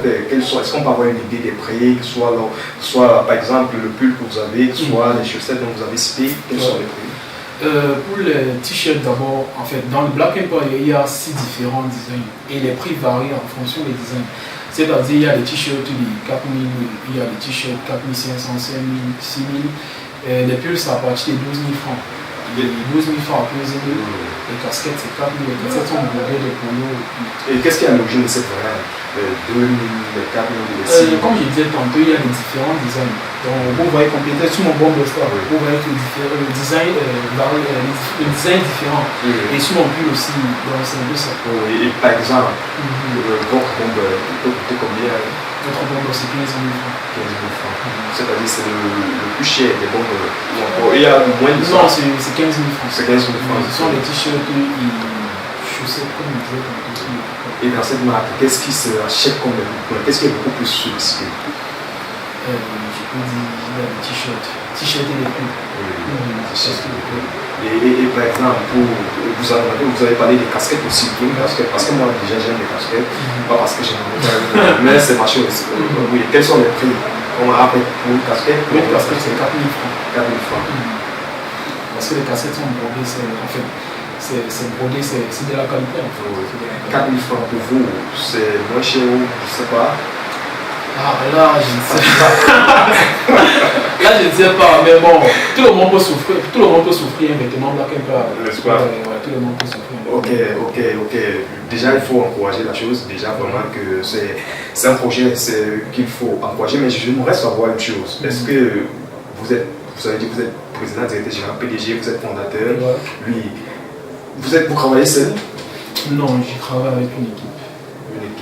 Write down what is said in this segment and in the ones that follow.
est-ce qu'on peut avoir une idée des prix, que soit par exemple le pull que vous avez, que soit les chaussettes dont vous avez cité, quels sont les prix? Pour les t-shirts d'abord, en fait, dans le Black Empire, il y a 6 différents designs et les prix varient en fonction des designs. C'est-à-dire, il y a des t-shirts de 4 000, il y a des t-shirts 4 500, 5 000, 6 000. Les pulls, c'est à partir de 12 000 francs. 12 000 francs à 15 000. Les casquettes, c'est 4 000. Les casquettes sont brodées de polos. Et qu'est-ce qu'il y a à l'origine de cette variante? 2 000, les 4 000, les 6 000? Comme je disais tantôt, il y a des différents designs. Donc, vous voyez compléter sur mon bon store, vous voyez que le design différent. Et sur mon pull aussi, donc c'est un peu ça. Et par exemple, votre bombe peut coûter combien? Notre bombe, c'est 15 000 francs. 15 000 francs. C'est-à-dire c'est le plus cher des bombes. Il y a moins de ça? Non, c'est 15 000 francs. C'est 15 000 francs. Ce sont les t-shirts et chaussettes comme je disais tantôt. Et dans cette marque, qu'est-ce qui se achète comme qu'est-ce qui est beaucoup plus sollicité? Je peux dire, il y a des t-shirts. T-shirts et des pulls. Et par exemple, vous avez parlé des casquettes aussi, parce que moi déjà j'aime les casquettes, pas parce que j'aime mais c'est ma chose. Oui, quels sont les prix? On a appelé pour une casquette? Une casquette c'est 4 000 francs. 4 000 francs. Parce que les casquettes sont brodées, c'est brodé, c'est de la qualité en fait. 4 000 francs pour vous, c'est moins cher ou je sais pas? Ah là, je ne sais pas. Là, je ne sais pas, mais bon, tout le monde peut souffrir un vêtement Black Empire. N'est-ce pas? Tout le monde peut souffrir. Ok. Déjà, il faut encourager la chose. Déjà, vraiment que c'est un projet qu'il faut encourager. Mais j'aimerais savoir une chose. Est-ce que vous avez dit que vous êtes président, directeur général, PDG, vous êtes fondateur. Oui. Vous travaillez seul? Non, je travaille avec une équipe.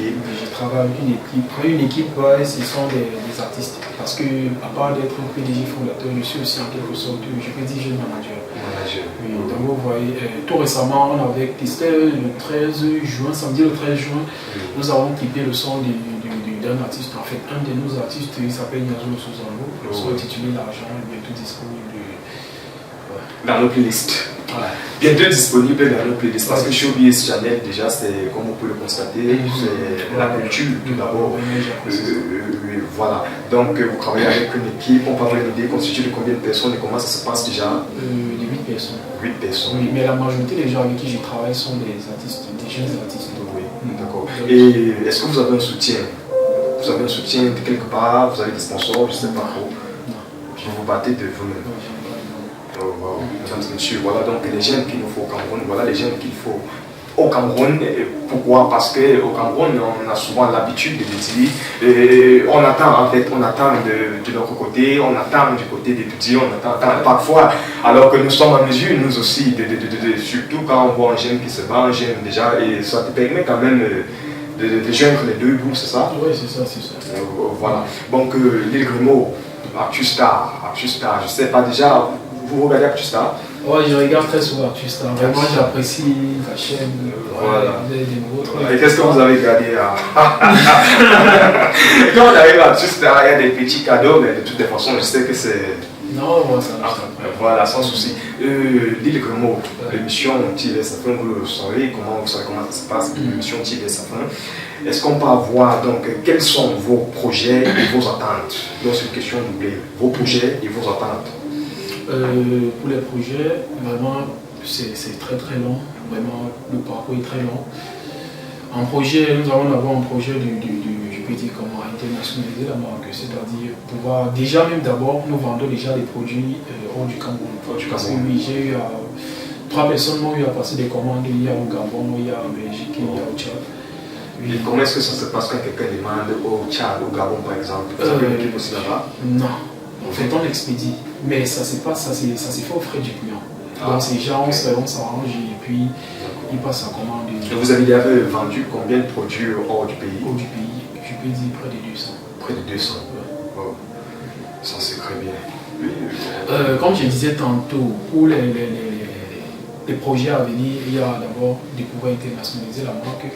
Je travaille avec une équipe. Une équipe, ce sont des artistes. Parce que, à part d'être PDG fondateur, je suis aussi en quelque sorte, je peux dire, jeune manager. Oui, donc vous voyez, tout récemment, on avait testé le 13 juin, samedi le 13 juin, nous avons clippé le son d'un artiste. En fait, un de nos artistes, il s'appelle Niazo Suzango. Le son intitulé L'argent est bientôt disponible. Dans nos playlists. Bientôt disponible dans nos playlists. Parce que Showbiz Channel, déjà, c'est comme vous pouvez le constater, c'est la culture tout d'abord. Voilà. Donc, vous travaillez avec une équipe, on peut avoir une idée constituée de combien de personnes et comment ça se passe déjà? De 8 personnes. 8 personnes. Oui, mais la majorité des gens avec qui je travaille sont des artistes, des jeunes artistes. Oui, d'accord. Et est-ce que vous avez un soutien? Vous avez un soutien de quelque part? Vous avez des sponsors? Je ne sais pas trop. Vous vous battez de vous-même. Mesdames et messieurs, voilà donc les jeunes qu'il nous faut au Cameroun, voilà les jeunes qu'il faut au Cameroun. Pourquoi? Parce qu'au Cameroun, on a souvent l'habitude de dire, on attend de notre côté, on attend du côté des petits, on attend parfois, alors que nous sommes en mesure, nous aussi, surtout quand on voit un jeune qui se bat, un jeune déjà, et ça te permet quand même de joindre les deux bouts, c'est ça? Oui, c'est ça. Voilà. Donc, Lil Grimaud, ActuStar, je ne sais pas déjà. Vous regardez ActuStar? Oui, je regarde très souvent ActuStar. Vraiment, j'apprécie la chaîne. Voilà. Des nouveaux trucs. Et qu'est-ce que vous avez regardé quand on arrive à ActuStar, il y a des petits cadeaux, mais de toutes les façons, je sais que c'est. Non, moi, ça voilà, sans souci. Lil Grimaud, l'émission tire vers sa fin, vous savez comment ça se passe, l'émission tire vers sa fin. Est-ce qu'on peut avoir donc quels sont vos projets et vos attentes? Donc, c'est une question doublée. Vos projets et vos attentes. Pour les projets, vraiment, c'est très très long. Vraiment, le parcours est très long. En projet, nous allons avoir un projet je peux dire comment internationaliser la marque, c'est-à-dire pouvoir, déjà même d'abord, nous vendons déjà des produits hors du Cameroun. Parce que oui, j'ai eu 3 personnes m'ont eu à passer des commandes, il y a au Gabon, il y a en Belgique, il y a au Tchad. Et comment est-ce que ça se passe quand quelqu'un demande au Tchad, au Gabon par exemple? Vous avez une équipe aussi là-bas? Non. En fait, on expédie, mais ça se fait aux frais du client. Donc ces gens, on s'arrange et puis ils passent en commande. Et vous avez déjà vendu combien de produits hors du pays? Hors du pays, je peux dire près de 200. Près de 200. Oh. Ça c'est très bien. Comme je disais tantôt, pour les projets à venir, il y a d'abord de pouvoir internationaliser la marque.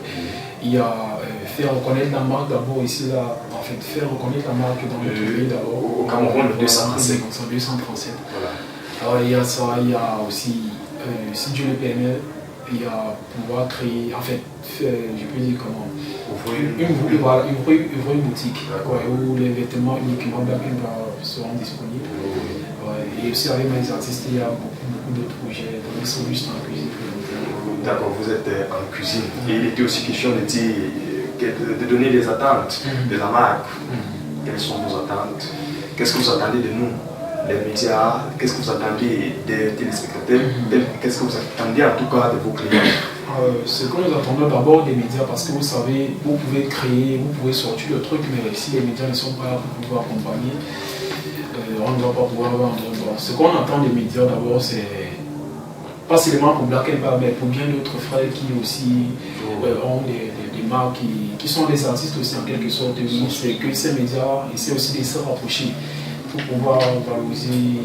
Il y a faire reconnaître la marque d'abord ici, là, en fait, faire reconnaître la marque dans notre pays d'abord. Au Cameroun, le 237. Voilà. Alors il y a ça, il y a aussi, si Dieu le permet, il y a pouvoir créer, en fait, je peux dire comment, Ouvrir une boutique où les vêtements uniquement Black Empire seront disponibles. Et aussi avec mes artistes, il y a beaucoup d'autres projets, ils sont juste en cuisine. D'accord, vous êtes en cuisine. Et il était aussi question de dire, de donner les attentes de la marque. Quelles sont vos attentes? Qu'est-ce que vous attendez de nous, les médias? Qu'est-ce que vous attendez des téléspectateurs? Qu'est-ce que vous attendez en tout cas de vos clients? Ce que nous attendons d'abord des médias, parce que vous savez, vous pouvez créer, vous pouvez sortir le truc, mais si les médias ne sont pas là pour pouvoir accompagner, on ne va pas pouvoir vendre. Ce qu'on attend des médias d'abord, c'est pas seulement pour Black Empire, mais pour bien d'autres frères qui aussi ont des marques, qui sont des artistes aussi en quelque sorte. C'est que ces médias essaient aussi de se rapprocher pour pouvoir valoriser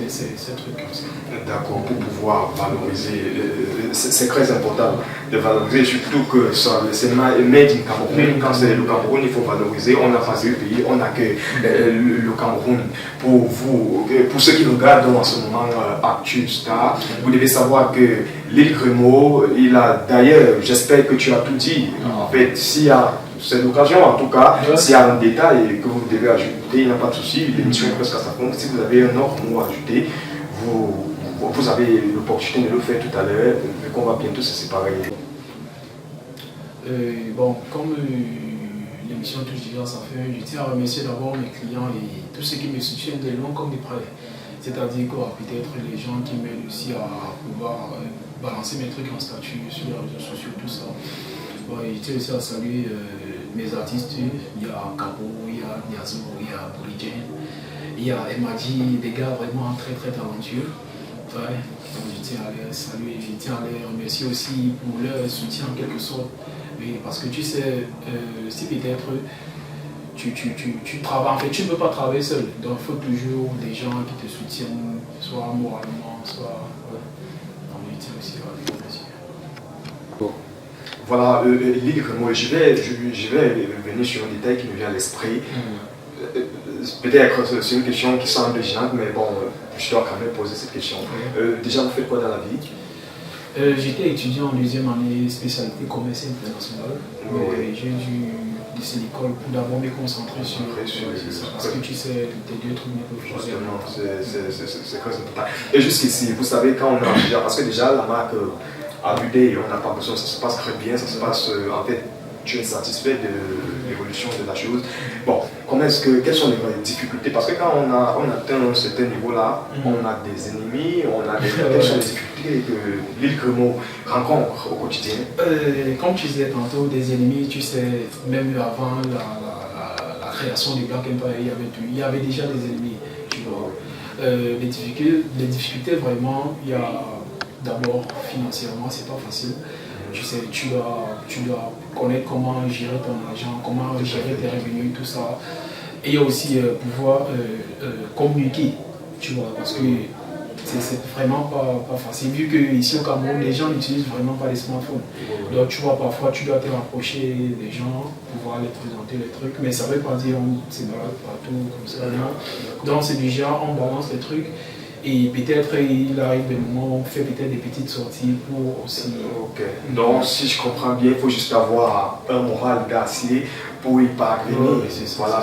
ces trucs. D'accord, pour pouvoir valoriser, c'est très important de valoriser, surtout que c'est made in Cameroun. Quand c'est le Cameroun, il faut valoriser. On n'a pas de pays, on n'a que le Cameroun. Pour vous, pour ceux qui regardent en ce moment Actu Star, vous devez savoir que Lil Gremo, il a d'ailleurs, j'espère que tu as tout dit. En fait, s'il y a c'est l'occasion en tout cas, s'il y a un détail que vous devez ajouter, il n'y a pas de souci, l'émission est presque à sa fin. Si vous avez un autre mot à ajouter, vous avez l'opportunité de le faire tout à l'heure, vu qu'on va bientôt se séparer. Bon, comme l'émission touche déjà à sa fin, je tiens à remercier d'abord mes clients et tous ceux qui me soutiennent de loin comme de près. C'est-à-dire quoi, peut-être les gens qui m'aident aussi à pouvoir balancer mes trucs en statut sur les réseaux sociaux, tout ça. Je tiens aussi à saluer mes artistes. Il y a Cabo, il y a Niazo, il y a Polygen, il y a Emadji, des gars vraiment très très talentueux. Donc je tiens à les saluer, je tiens à les remercier aussi pour leur soutien en quelque sorte. Mais parce que tu sais, si peut-être tu travailles, en fait tu ne peux pas travailler seul. Donc il faut toujours des gens qui te soutiennent, soit moralement, soit. Donc je tiens aussi à les remercier. Voilà, Lil Gremo, je vais venir sur un détail qui me vient à l'esprit. Peut-être c'est une question qui semble gênante, mais bon, je dois quand même poser cette question. Déjà, vous faites quoi dans la vie? J'étais étudiant en deuxième année spécialité commerce international. J'ai dû laisser l'école pour d'abord me concentrer sur ça, parce que tu sais, tes deux trucs ne peuvent pas. Justement, c'est très important. Et jusqu'ici, vous savez, quand on a déjà, parce que déjà la marque a buté, on n'a pas besoin, ça se passe très bien, ça se passe, en fait, tu es satisfait de l'évolution de la chose. Bon, quelles sont les difficultés? Parce que quand on atteint un certain niveau-là, on a des ennemis, quelles sont les difficultés que Lil Gremo rencontre au quotidien? Comme tu disais tantôt, des ennemis, tu sais, même avant la création du Black Empire, il y avait déjà des ennemis, tu vois. Les difficultés, vraiment, il y a d'abord financièrement, c'est pas facile. Tu sais, tu dois connaître comment gérer ton argent, comment gérer tes revenus, tout ça. Et il y a aussi pouvoir communiquer, tu vois, parce que c'est vraiment pas facile. Vu qu'ici au Cameroun, les gens n'utilisent vraiment pas les smartphones. Donc tu vois, parfois tu dois te rapprocher des gens, pouvoir les présenter les trucs, mais ça ne veut pas dire on se balade partout comme ça. Non. Donc c'est du genre, on balance les trucs. Et peut-être il arrive des moments où on fait peut-être des petites sorties pour aussi. Ok. Donc si je comprends bien, il faut juste avoir un moral d'acier pour y parvenir. Voilà,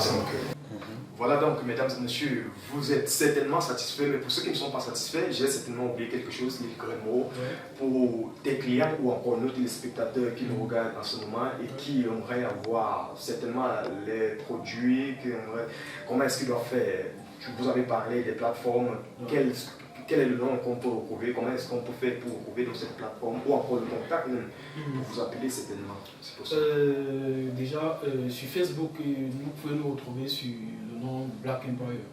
voilà donc, mesdames et messieurs, vous êtes certainement satisfaits, mais pour ceux qui ne sont pas satisfaits, j'ai certainement oublié quelque chose, Lil Gremo, pour tes clients ou encore nos téléspectateurs qui nous regardent en ce moment et qui aimeraient avoir certainement les produits, comment est-ce qu'ils doivent faire? Vous avez parlé des plateformes, quel est le nom qu'on peut retrouver, comment est-ce qu'on peut faire pour retrouver dans cette plateforme ou encore le contact pour vous appeler certainement. Déjà, sur Facebook, vous pouvez nous retrouver sur le nom Black Empire.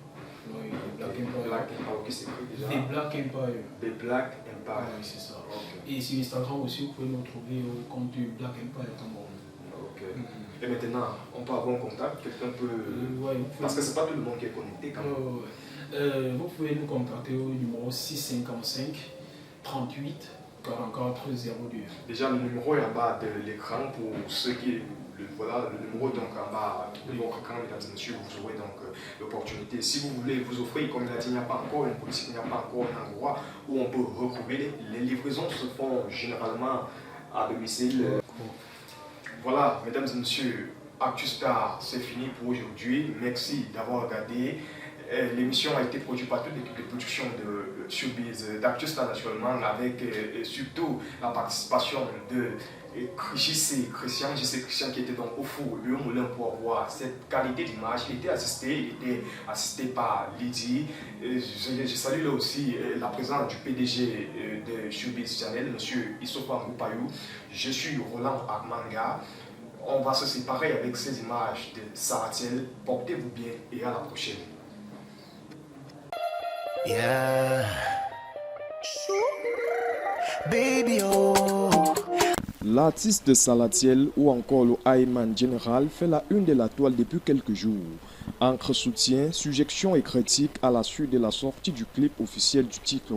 Black Empire, qui s'écrit déjà The Black Empire. The Black Empire. Oui, c'est ça. Et sur Instagram aussi, vous pouvez nous retrouver au compte du Black Empire Cameroun. Et maintenant, on peut avoir un contact, quelqu'un peut... Parce que c'est pas tout le monde qui est connecté quand même. Vous pouvez nous contacter au numéro 655 38 44 02. Déjà, le numéro est en bas de l'écran pour ceux qui... Voilà, le numéro donc en bas de votre écran, mesdames et messieurs, vous aurez donc l'opportunité. Si vous voulez vous offrir, comme il a dit, il n'y a pas encore une politique, il n'y a pas encore un endroit où on peut retrouver. Les livraisons se font généralement à domicile. Voilà, mesdames et messieurs, ActuStar, c'est fini pour aujourd'hui. Merci d'avoir regardé. L'émission a été produite par toute l'équipe de production de Showbiz, d'ActuStar naturellement, avec surtout la participation de JC Christian qui était donc au four le moulin pour avoir cette qualité d'image. Il était assisté par Lydie. Je salue là aussi la présence du PDG de Showbiz Channel, M. Issofa Moupayou. Je suis Roland Armanga. On va se séparer avec ces images de Saratiel. Portez-vous bien et à la prochaine. Yeah. Baby, oh. L'artiste de Salatiel ou encore le Ayman Général fait la une de la toile depuis quelques jours. Encre soutien, sujection et critique à la suite de la sortie du clip officiel du titre